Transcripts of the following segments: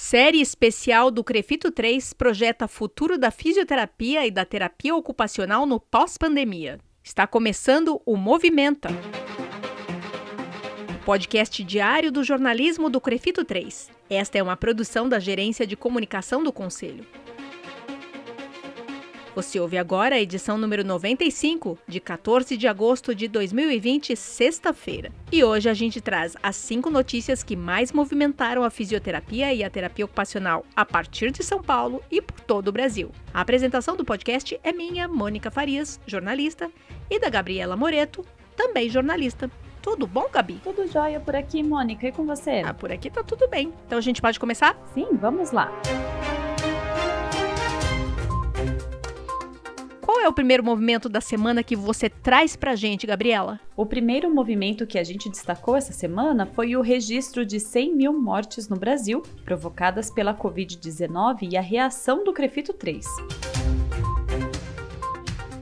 Série especial do CREFITO 3 projeta futuro da fisioterapia e da terapia ocupacional no pós-pandemia. Está começando o Movimenta, o podcast diário do jornalismo do CREFITO 3. Esta é uma produção da Gerência de Comunicação do Conselho. Você ouve agora a edição número 95, de 14 de agosto de 2020, sexta-feira. E hoje a gente traz as 5 notícias que mais movimentaram a fisioterapia e a terapia ocupacional a partir de São Paulo e por todo o Brasil. A apresentação do podcast é minha, Mônica Farias, jornalista, e da Gabriela Moreto, também jornalista. Tudo bom, Gabi? Tudo jóia por aqui, Mônica. E com você? Por aqui tá tudo bem. Então a gente pode começar? Sim, vamos lá. Qual é o primeiro movimento da semana que você traz pra gente, Gabriela? O primeiro movimento que a gente destacou essa semana foi o registro de 100 mil mortes no Brasil, provocadas pela Covid-19 e a reação do CREFITO 3.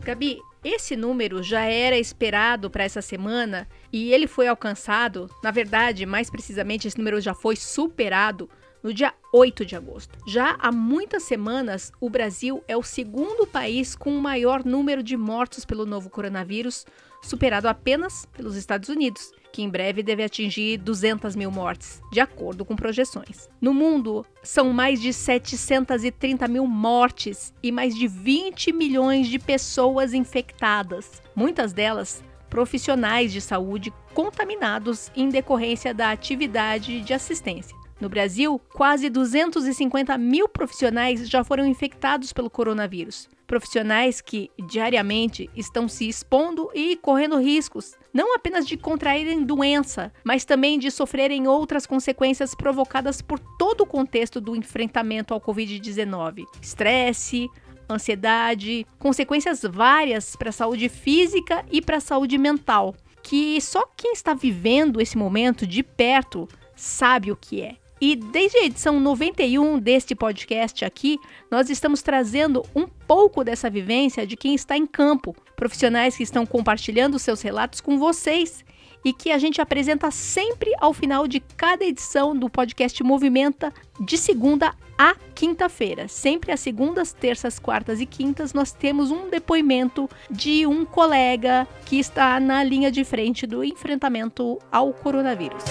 Gabi, esse número já era esperado para essa semana e ele foi alcançado, na verdade, mais precisamente, esse número já foi superado no dia 8 de agosto. Já há muitas semanas, o Brasil é o segundo país com o maior número de mortos pelo novo coronavírus, superado apenas pelos Estados Unidos, que em breve deve atingir 200 mil mortes, de acordo com projeções. No mundo, são mais de 730 mil mortes e mais de 20 milhões de pessoas infectadas, muitas delas profissionais de saúde contaminados em decorrência da atividade de assistência. No Brasil, quase 250 mil profissionais já foram infectados pelo coronavírus. Profissionais que, diariamente, estão se expondo e correndo riscos, não apenas de contraírem doença, mas também de sofrerem outras consequências provocadas por todo o contexto do enfrentamento ao Covid-19. Estresse, ansiedade, consequências várias para a saúde física e para a saúde mental, que só quem está vivendo esse momento de perto sabe o que é. E desde a edição 91 deste podcast aqui, nós estamos trazendo um pouco dessa vivência de quem está em campo, profissionais que estão compartilhando seus relatos com vocês e que a gente apresenta sempre ao final de cada edição do podcast Movimenta, de segunda a quinta-feira. Sempre às segundas, terças, quartas e quintas nós temos um depoimento de um colega que está na linha de frente do enfrentamento ao coronavírus.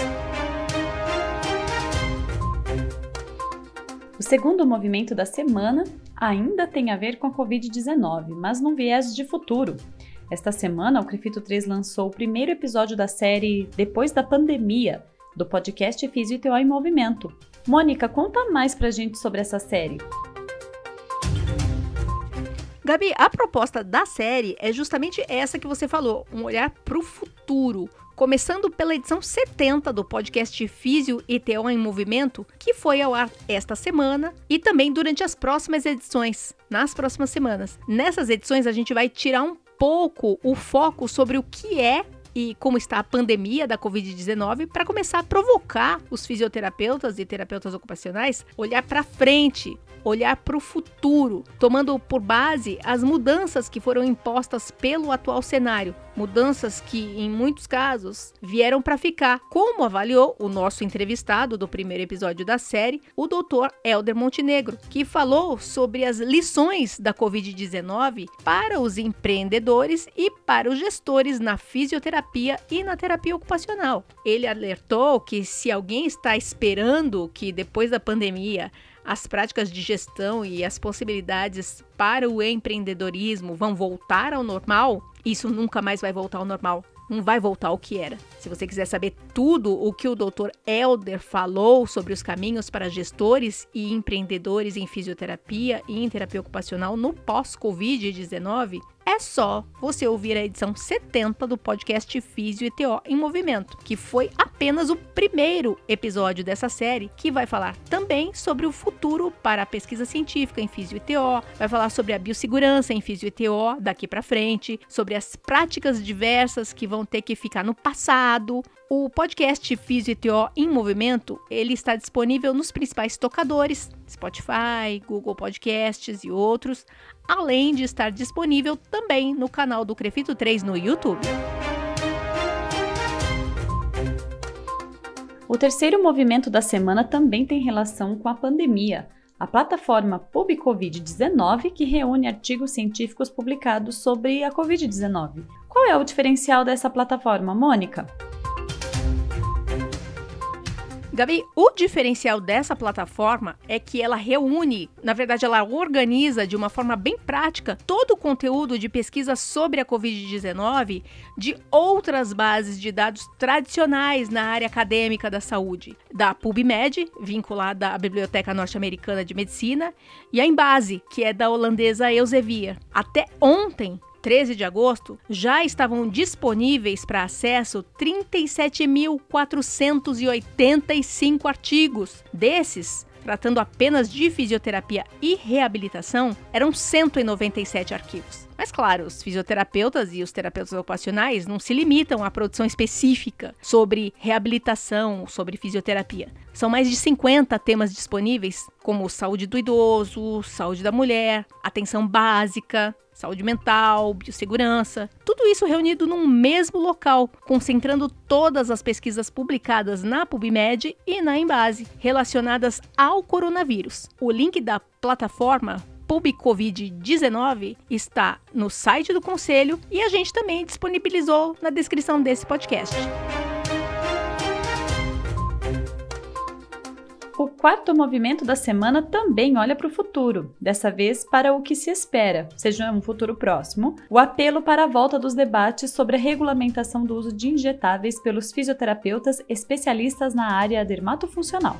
O segundo movimento da semana ainda tem a ver com a Covid-19, mas num viés de futuro. Esta semana, o CREFITO 3 lançou o primeiro episódio da série Depois da Pandemia, do podcast Físio e TO em Movimento. Mônica, conta mais pra gente sobre essa série. Gabi, a proposta da série é justamente essa que você falou, um olhar para o futuro. Começando pela edição 70 do podcast Físio e TO em Movimento, que foi ao ar esta semana e também durante as próximas edições, nas próximas semanas. Nessas edições a gente vai tirar um pouco o foco sobre o que é e como está a pandemia da Covid-19 para começar a provocar os fisioterapeutas e terapeutas ocupacionais olhar para frente, olhar para o futuro, tomando por base as mudanças que foram impostas pelo atual cenário, mudanças que, em muitos casos, vieram para ficar, como avaliou o nosso entrevistado do primeiro episódio da série, o Dr. Helder Montenegro, que falou sobre as lições da Covid-19 para os empreendedores e para os gestores na fisioterapia e na terapia ocupacional. Ele alertou que se alguém está esperando que depois da pandemia as práticas de gestão e as possibilidades para o empreendedorismo vão voltar ao normal, isso nunca mais vai voltar ao normal. Não vai voltar ao que era. Se você quiser saber tudo o que o Dr. Helder falou sobre os caminhos para gestores e empreendedores em fisioterapia e em terapia ocupacional no pós-Covid-19, é só você ouvir a edição 70 do podcast Físio e TO em Movimento, que foi apenas o primeiro episódio dessa série, que vai falar também sobre o futuro para a pesquisa científica em Físio e TO, vai falar sobre a biossegurança em Físio e TO daqui para frente, sobre as práticas diversas que vão ter que ficar no passado. O podcast Físio e TO em Movimento, ele está disponível nos principais tocadores, Spotify, Google Podcasts e outros, além de estar disponível também no canal do CREFITO 3 no YouTube. O terceiro movimento da semana também tem relação com a pandemia. A plataforma PubCovid-19, que reúne artigos científicos publicados sobre a Covid-19. Qual é o diferencial dessa plataforma, Mônica? Gabi, o diferencial dessa plataforma é que ela reúne, na verdade ela organiza de uma forma bem prática todo o conteúdo de pesquisa sobre a Covid-19 de outras bases de dados tradicionais na área acadêmica da saúde, da PubMed, vinculada à Biblioteca Norte-Americana de Medicina, e a Embase, que é da holandesa Elsevier. Até ontem, 13 de agosto, já estavam disponíveis para acesso 37.485 artigos. Desses, tratando apenas de fisioterapia e reabilitação, eram 197 artigos. Mas claro, os fisioterapeutas e os terapeutas ocupacionais não se limitam à produção específica sobre reabilitação, sobre fisioterapia. São mais de 50 temas disponíveis, como saúde do idoso, saúde da mulher, atenção básica, saúde mental, biossegurança, tudo isso reunido num mesmo local, concentrando todas as pesquisas publicadas na PubMed e na Embase, relacionadas ao coronavírus. O link da plataforma PubCovid-19 está no site do Conselho e a gente também disponibilizou na descrição desse podcast. O quarto movimento da semana também olha para o futuro, dessa vez para o que se espera, seja um futuro próximo, o apelo para a volta dos debates sobre a regulamentação do uso de injetáveis pelos fisioterapeutas especialistas na área dermatofuncional.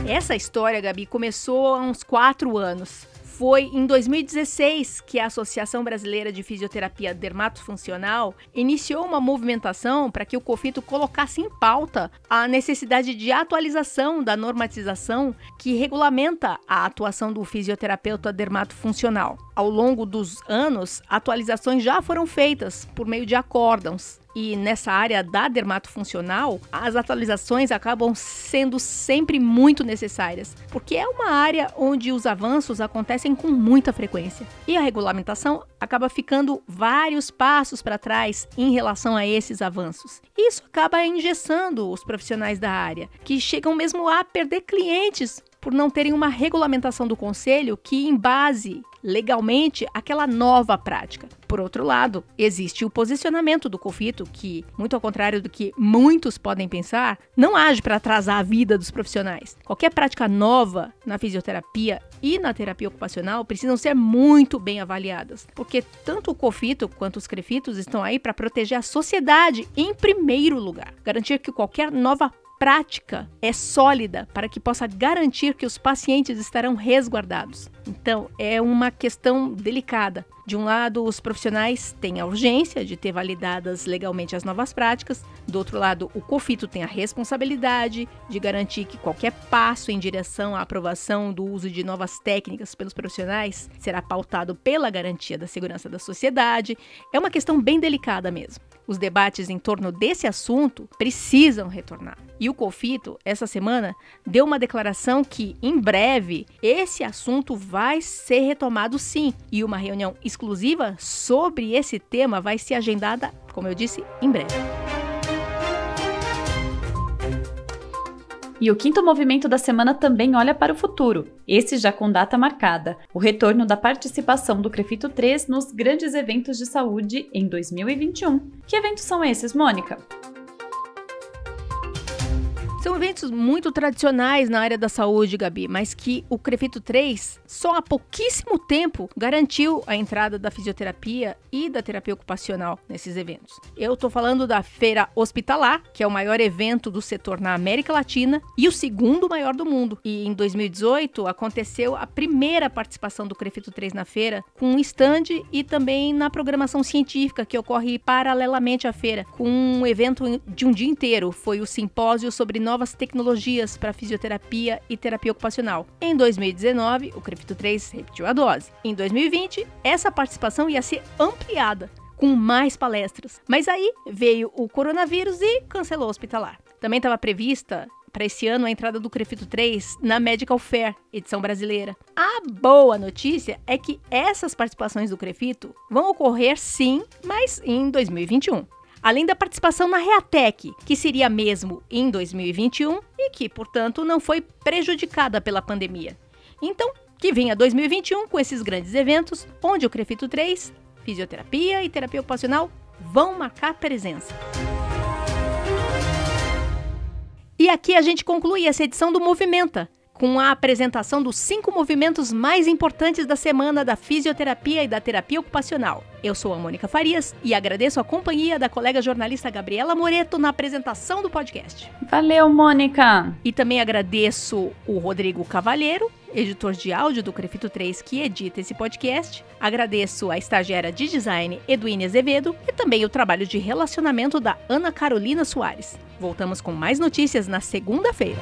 Essa história, Gabi, começou há uns 4 anos. Foi em 2016 que a Associação Brasileira de Fisioterapia Dermatofuncional iniciou uma movimentação para que o COFITO colocasse em pauta a necessidade de atualização da normatização que regulamenta a atuação do fisioterapeuta dermatofuncional. Ao longo dos anos, atualizações já foram feitas por meio de acórdãos. E nessa área da dermatofuncional, as atualizações acabam sendo sempre muito necessárias, porque é uma área onde os avanços acontecem com muita frequência. E a regulamentação acaba ficando vários passos para trás em relação a esses avanços. Isso acaba engessando os profissionais da área, que chegam mesmo a perder clientes por não terem uma regulamentação do Conselho que embase legalmente aquela nova prática. Por outro lado, existe o posicionamento do COFITO, que, muito ao contrário do que muitos podem pensar, não age para atrasar a vida dos profissionais. Qualquer prática nova na fisioterapia e na terapia ocupacional precisam ser muito bem avaliadas, porque tanto o COFITO quanto os CREFITOS estão aí para proteger a sociedade em primeiro lugar, garantir que qualquer nova prática é sólida para que possa garantir que os pacientes estarão resguardados. Então, é uma questão delicada. De um lado, os profissionais têm a urgência de ter validadas legalmente as novas práticas. Do outro lado, o COFITO tem a responsabilidade de garantir que qualquer passo em direção à aprovação do uso de novas técnicas pelos profissionais será pautado pela garantia da segurança da sociedade. É uma questão bem delicada mesmo. Os debates em torno desse assunto precisam retornar. E o COFITO, essa semana, deu uma declaração que, em breve, esse assunto vai ser retomado sim. E uma reunião exclusiva sobre esse tema vai ser agendada, como eu disse, em breve. E o quinto movimento da semana também olha para o futuro, esse já com data marcada, o retorno da participação do CREFITO 3 nos grandes eventos de saúde em 2021. Que eventos são esses, Mônica? São eventos muito tradicionais na área da saúde, Gabi, mas que o CREFITO 3 só há pouquíssimo tempo garantiu a entrada da fisioterapia e da terapia ocupacional nesses eventos. Eu estou falando da Feira Hospitalar, que é o maior evento do setor na América Latina e o segundo maior do mundo. E em 2018 aconteceu a primeira participação do CREFITO 3 na feira, com um stand e também na programação científica que ocorre paralelamente à feira, com um evento de um dia inteiro. Foi o simpósio sobre novas tecnologias para fisioterapia e terapia ocupacional. Em 2019, o CREFITO 3 repetiu a dose. Em 2020, essa participação ia ser ampliada, com mais palestras. Mas aí veio o coronavírus e cancelou o hospitalar. Também estava prevista para esse ano a entrada do CREFITO 3 na Medical Fair, edição brasileira. A boa notícia é que essas participações do CREFITO vão ocorrer sim, mas em 2021. além da participação na Reatec, que seria mesmo em 2021 e que, portanto, não foi prejudicada pela pandemia. Então, que venha 2021 com esses grandes eventos, onde o CREFITO 3, fisioterapia e terapia ocupacional vão marcar presença. E aqui a gente conclui essa edição do Movimenta, com a apresentação dos 5 movimentos mais importantes da semana da fisioterapia e da terapia ocupacional. Eu sou a Mônica Farias e agradeço a companhia da colega jornalista Gabriela Moreto na apresentação do podcast. Valeu, Mônica! E também agradeço o Rodrigo Cavalheiro, editor de áudio do CREFITO 3, que edita esse podcast. Agradeço a estagiária de design Eduine Azevedo e também o trabalho de relacionamento da Ana Carolina Soares. Voltamos com mais notícias na segunda-feira.